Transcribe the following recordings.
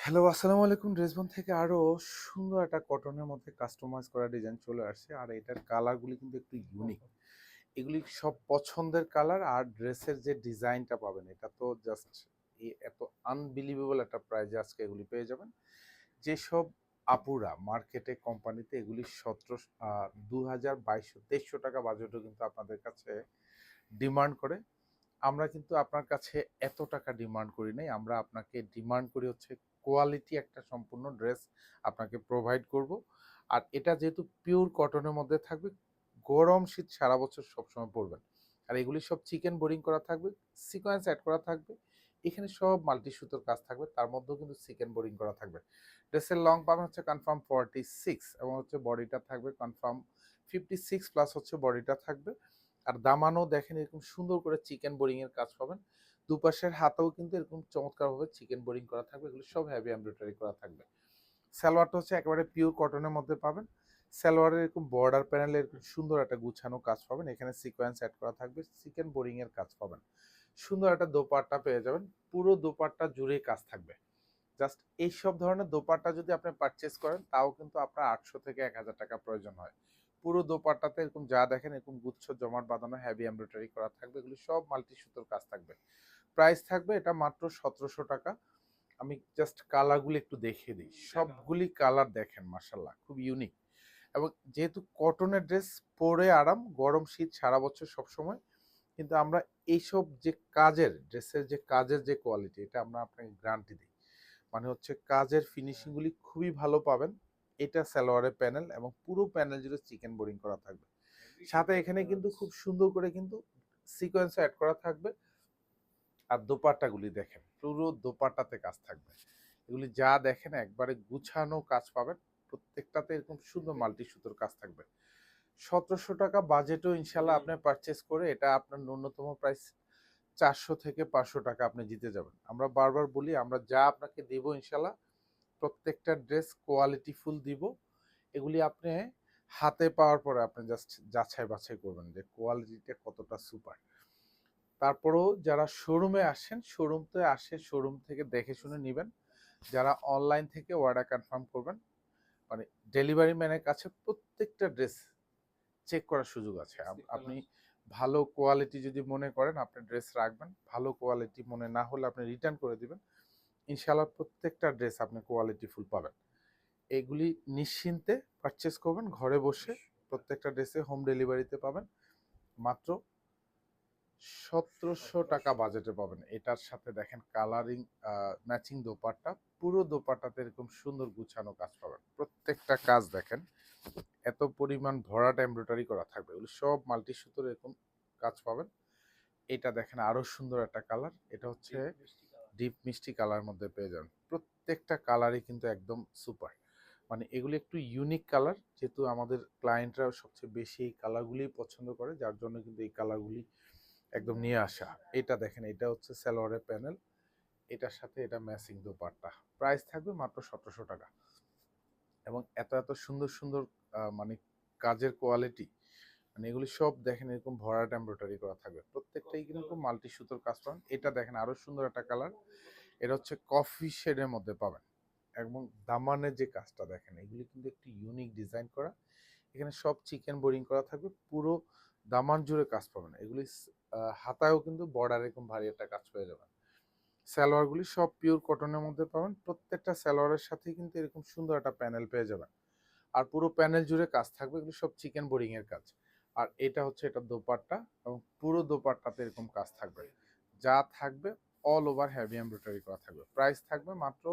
Hello, আসসালামু আলাইকুম। ড্রেসবন থেকে আরো সুন্দর একটা কটনের মধ্যে কাস্টমাইজ করা ডিজাইন চলে আসছে। আর এটার কালারগুলি কিন্তু একটু ইউনিক। এগুলি সব পছন্দের কালার। আর ড্রেসের যে ডিজাইনটা পাবেন এটা তো জাস্ট এত আনবিলিভেবল একটা প্রাইজে আজকে এগুলি পেয়ে যাবেন। যেসব আপুরা মার্কেটে কোম্পানিতে এগুলি ২,২০০-২,২৩০ টাকা বাজেটও কিন্তু আপনাদের কাছে ডিমান্ড করে। আমরা কিন্তু আপনার কাছে এত টাকা ডিমান্ড করি নাই। আমরা আপনাকে ডিমান্ড করি হচ্ছে কোয়ালিটি একটা সম্পূর্ণ ড্রেস আপনাকে প্রোভাইড করব। আর এটা যেহেতু পিওর কটনের মধ্যে থাকবে, গরম শীত সারা বছর সবসময় পরবেন। আর এগুলি সব চিকেন বোরিং করা থাকবে, সিকোয়েন্স অ্যাড করা থাকবে। এখানে সব মাল্টি সুতোর কাজ থাকবে, তার মধ্যেও কিন্তু চিকেন বোরিং করা থাকবে। ড্রেসের লং পাবেন হচ্ছে কনফার্ম 46 এবং হচ্ছে বডিটা থাকবে কনফার্ম 56 প্লাস হচ্ছে বডিটা থাকবে। আর দামানও দেখেন এরকম সুন্দর করে চিকেন বোরিং এর কাজ পাবেন। দুপাশের হাতেও কিন্তু এরকম চমৎকারভাবে চিকেন বোরিং করা থাকবে। এগুলো সব হেভি এমব্রয়ডারি করা থাকবে। সালোয়ারটা হচ্ছে একেবারে পিওর কটনের মধ্যে পাবেন। সালোয়ারের এরকম বর্ডার প্যানেলে এরকম সুন্দর একটা গুছানো কাজ পাবেন। এখানে সিকোয়েন্স অ্যাড করা থাকবে, চিকেন বোরিং এর কাজ পাবেন। সুন্দর একটা দোপাট্টা পেয়ে যাবেন। পুরো দোপাট্টা জুড়েই কাজ থাকবে। জাস্ট এইসব ধরনের দোপাট্টা যদি আপনি পারচেজ করেন তাও কিন্তু আপনার ৮০০ থেকে ১,০০০ টাকা প্রয়োজন হয়। পুরো দোপাট্টাতে এরকম যা দেখেন এরকম গুচ্ছ জমাট বাঁধানো হেভি এমব্রয়ডারি করা থাকবে। এগুলো সব মাল্টি সুতোর কাজ থাকবে। প্রাইস থাকবে এটা মাত্র ১৭০০ টাকা। আমি জাস্ট কালারগুলো একটু দেখিয়ে দিই। সবগুলি কালার দেখেন মাশাআল্লাহ খুব ইউনিক। এবং যেহেতু কটনের ড্রেস পরে আরাম, গরম শীত সারা বছর সবসময়। কিন্তু আমরা এইসব যে কাজের ড্রেসের যে কাজের যে কোয়ালিটি এটা আমরা আপনাকে গ্যারান্টি দিই। মানে হচ্ছে কাজের ফিনিশিং গুলি খুবই ভালো পাবেন। এটা সালোয়ারের প্যানেল এবং পুরো প্যানেল জুড়ে চিকেন বোরিং করা থাকবে। সাথে এখানে কিন্তু খুব সুন্দর করে কিন্তু সিকোয়েন্স অ্যাড করা থাকবে। আর দোপাট্টাগুলি দেখেন পুরো দোপাট্টাতে কাজ থাকবে। এগুলি যা দেখেন একবারে গুছানো কাজ পাবেন। প্রত্যেকটাতে এরকম সুন্দর মাল্টি সুতোর কাজ থাকবে। ১৭০০ টাকা বাজেটও ইনশাল্লাহ আপনি পারচেস করে এটা আপনার ন্যূনতম প্রাইস ৪০০ থেকে ৫০০ টাকা আপনি জিতে যাবেন। আমরা বারবার বলি আমরা যা আপনাকে দেব ইনশাল্লাহ প্রত্যেকটা ড্রেস কোয়ালিটি ফুল দিব। এগুলি আপনি হাতে পাওয়ার পরে আপনি জাস্ট যাচাই বাছাই করবেন যে কোয়ালিটিটা কতটা সুপার। তারপরেও যারা শোরুমে আসেন, শোরুমতে আসে শোরুম থেকে দেখে শুনে নিবেন। যারা অনলাইন থেকে অর্ডার কনফার্ম করবেন, মানে ডেলিভারি ম্যানের কাছে প্রত্যেকটা ড্রেস চেক করার সুযোগ আছে। আপনি ভালো কোয়ালিটি যদি মনে করেন আপনি ড্রেস রাখবেন। ভালো কোয়ালিটি মনে না হলে আপনি রিটার্ন করে দিবেন। ইনশাআল্লাহ প্রত্যেকটা ড্রেস আপনি কোয়ালিটি ফুল পাবেন। এগুলি নিশ্চিন্তে পারচেজ করবেন ঘরে বসে। প্রত্যেকটা ড্রেসে হোম ডেলিভারিতে পাবেন। মাত্র ১৭০০ টাকা বাজেটে পাবেন। এটার সাথে দেখেন কালারিং ম্যাচিং দোপাট্টা। পুরো দোপাট্টাতে এরকম সুন্দর গুছানো কাজ পাবেন। প্রত্যেকটা কাজ দেখেন এত পরিমাণ ভরাট এমব্রয়ডারি করা থাকবে। এগুলো সব মাল্টি সুতোর এরকম কাজ পাবেন। এটা দেখেন আরো সুন্দর একটা কালার। এটা হচ্ছে ডিপ মিষ্টি কালার মধ্যে পেয়ে যাবেন। প্রত্যেকটা কালারই কিন্তু একদম সুপার। মানে এগুলি একটু ইউনিক কালার। যেহেতু আমাদের ক্লায়েন্টরা সবচেয়ে বেশি এই কালারগুলিই পছন্দ করে যার জন্য কিন্তু এই কালারগুলি একদম নিয়ে আসা। এটা দেখেন এটা হচ্ছে সালোয়ারের প্যানেল। এটার সাথে এটা ম্যাচিং দোপাট্টা। প্রাইস থাকবে মাত্র ১৭০০ টাকা। এবং এত এত সুন্দর সুন্দর মানে কাজের কোয়ালিটি, মানে এগুলি সব দেখেন এরকম ভরাট এমব্রয়ডারি করা থাকবে। প্রত্যেকটাই কিন্তু মাল্টি সুতোর কাজ পাবেন। এটা দেখেন আরো সুন্দর একটা কালার। এটা হচ্ছে কফি শেডের মধ্যে পাবেন। এবং দামানের যে কাজটা দেখেন এগুলি কিন্তু একটু ইউনিক ডিজাইন করা। এখানে সব চিকেন বোরিং করা থাকবে। পুরো দামান জুড়ে কাজ পাবেন। এগুলি হাতায়ও কিন্তু বর্ডার এরকম ভারী একটা কাজ পেয়ে যাবেন। সালোয়ারগুলি সব পিওর কটনের মধ্যে পাবেন। প্রত্যেকটা সালোয়ারের সাথে কিন্তু এরকম সুন্দর একটা প্যানেল পেয়ে যাবেন। আর পুরো প্যানেল জুড়ে কাজ থাকবে। এগুলো সব চিকেন বোরিং এর কাজ। আর এটা হচ্ছে এটা দোপাট্টা এবং পুরো দোপাট্টাতে এরকম কাজ থাকবে। যা থাকবে অল ওভার হেভি এমব্রয়ডারি করা থাকবে। প্রাইস থাকবে মাত্র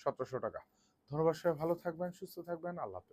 ১৭০০ টাকা। ধন্যবাদ, সবাই ভালো থাকবেন, সুস্থ থাকবেন। আল্লাহ হাফেজ।